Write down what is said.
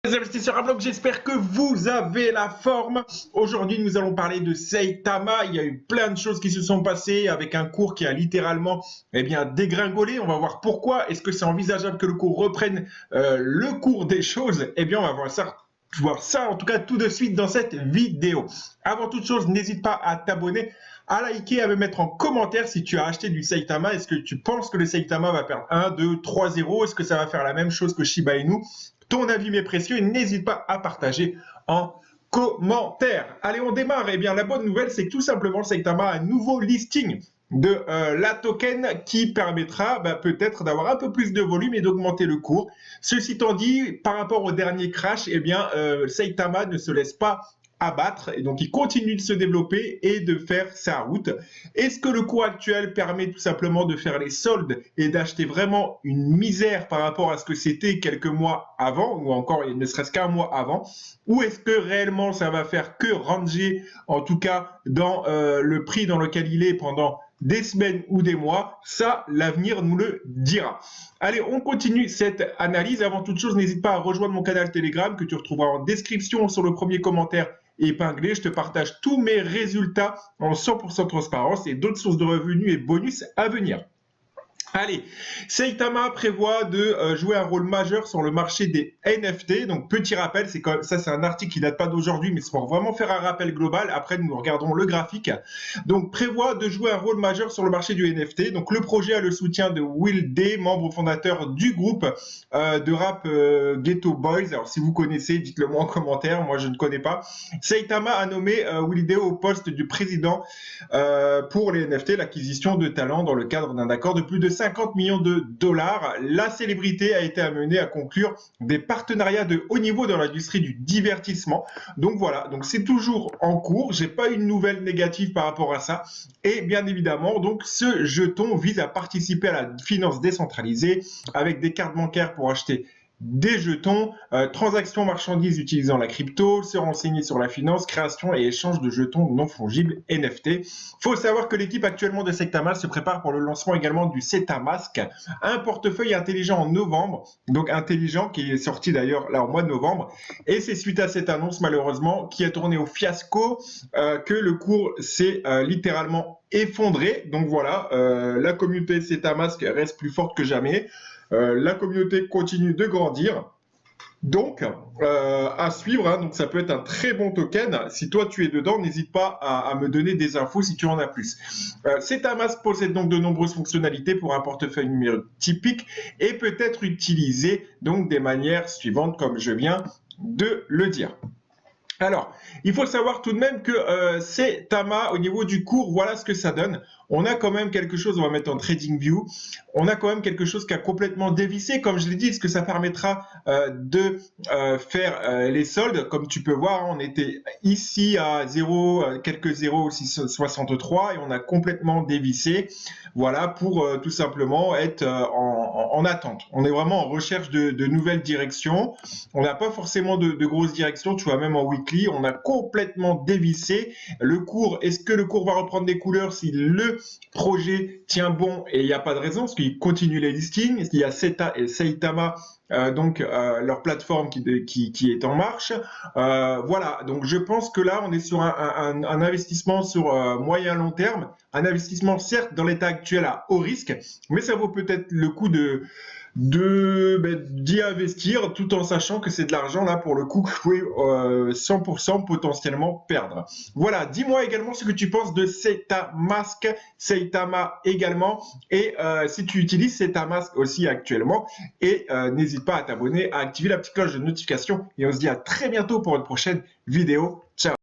Les investisseurs à bloc, j'espère que vous avez la forme. Aujourd'hui, nous allons parler de Saitama. Il y a eu plein de choses qui se sont passées avec un cours qui a littéralement dégringolé. On va voir pourquoi. Est-ce que c'est envisageable que le cours reprenne le cours des choses? On va voir ça en tout cas tout de suite dans cette vidéo. Avant toute chose, n'hésite pas à t'abonner, à liker, à me mettre en commentaire si tu as acheté du Saitama. Est-ce que tu penses que le Saitama va perdre 1, 2, 3, 0? Est-ce que ça va faire la même chose que Shiba Inu? Ton avis m'est précieux et n'hésite pas à partager en commentaire. Allez, on démarre. La bonne nouvelle, c'est que tout simplement, Saitama a un nouveau listing de la token qui permettra peut-être d'avoir un peu plus de volume et d'augmenter le cours. Ceci étant dit, par rapport au dernier crash, Saitama ne se laisse pas abattre et donc il continue de se développer et de faire sa route. Est-ce que le cours actuel permet tout simplement de faire les soldes et d'acheter vraiment une misère par rapport à ce que c'était quelques mois avant ou encore il ne serait-ce qu'un mois avant, ou est-ce que réellement ça va faire que ranger en tout cas dans le prix dans lequel il est pendant des semaines ou des mois? Ça, l'avenir nous le dira. Allez, on continue cette analyse. Avant toute chose, n'hésite pas à rejoindre mon canal Telegram que tu retrouveras en description sur le premier commentaire épinglé. Je te partage tous mes résultats en 100% transparence et d'autres sources de revenus et bonus à venir. Allez, Saitama prévoit de jouer un rôle majeur sur le marché des NFT. Donc, petit rappel, c'est un article qui date pas d'aujourd'hui, mais c'est pour vraiment faire un rappel global. Après, nous regardons le graphique. Donc, prévoit de jouer un rôle majeur sur le marché du NFT. Donc, le projet a le soutien de Will Day, membre fondateur du groupe de rap Ghetto Boys. Alors, si vous connaissez, dites-le moi en commentaire. Moi, je ne connais pas. Saitama a nommé Will Day au poste du président pour les NFT, l'acquisition de talents dans le cadre d'un accord de plus de 50 millions de dollars. La célébrité a été amenée à conclure des partenariats de haut niveau dans l'industrie du divertissement. Donc voilà, donc c'est toujours en cours. J'ai pas une nouvelle négative par rapport à ça. Et bien évidemment, donc ce jeton vise à participer à la finance décentralisée avec des cartes bancaires pour acheter des jetons, transactions marchandises utilisant la crypto, se renseigner sur la finance, création et échange de jetons non fongibles NFT. Faut savoir que l'équipe actuellement de Saitama se prépare pour le lancement également du SaitaMask, un portefeuille intelligent en novembre, donc intelligent qui est sorti d'ailleurs là au mois de novembre. Et c'est suite à cette annonce malheureusement qui a tourné au fiasco que le cours s'est littéralement effondré. Donc voilà, la communauté SaitaMask reste plus forte que jamais. La communauté continue de grandir. Donc, à suivre, hein, donc ça peut être un très bon token. Si toi tu es dedans, n'hésite pas à me donner des infos si tu en as plus. SaitaMask possède donc de nombreuses fonctionnalités pour un portefeuille numérique typique et peut être utilisé donc des manières suivantes comme je viens de le dire. Alors, il faut savoir tout de même que Saitama, au niveau du cours, voilà ce que ça donne. On a quand même quelque chose, on va mettre en TradingView, on a quand même quelque chose qui a complètement dévissé, comme je l'ai dit, ce que ça permettra de faire les soldes. Comme tu peux voir, on était ici à 0, quelques 0,63 et on a complètement dévissé. Voilà, pour tout simplement être en attente. On est vraiment en recherche de nouvelles directions. On n'a pas forcément de grosses directions, tu vois, même en weekly, on a complètement dévissé. Le cours, est-ce que le cours va reprendre des couleurs si le projet tient bon? Et il n'y a pas de raison, parce qu'il continue les listings. Il y a Saitama, leur plateforme qui est en marche. Voilà, donc je pense que là, on est sur un investissement sur moyen-long terme. Un investissement, certes, dans l'état actuel à haut risque, mais ça vaut peut-être le coup d'y investir tout en sachant que c'est de l'argent là pour le coup que vous pouvez 100% potentiellement perdre. Voilà, dis-moi également ce que tu penses de SaitaMask, Saitama également, et si tu utilises SaitaMask aussi actuellement, et n'hésite pas à t'abonner, à activer la petite cloche de notification, et on se dit à très bientôt pour une prochaine vidéo. Ciao.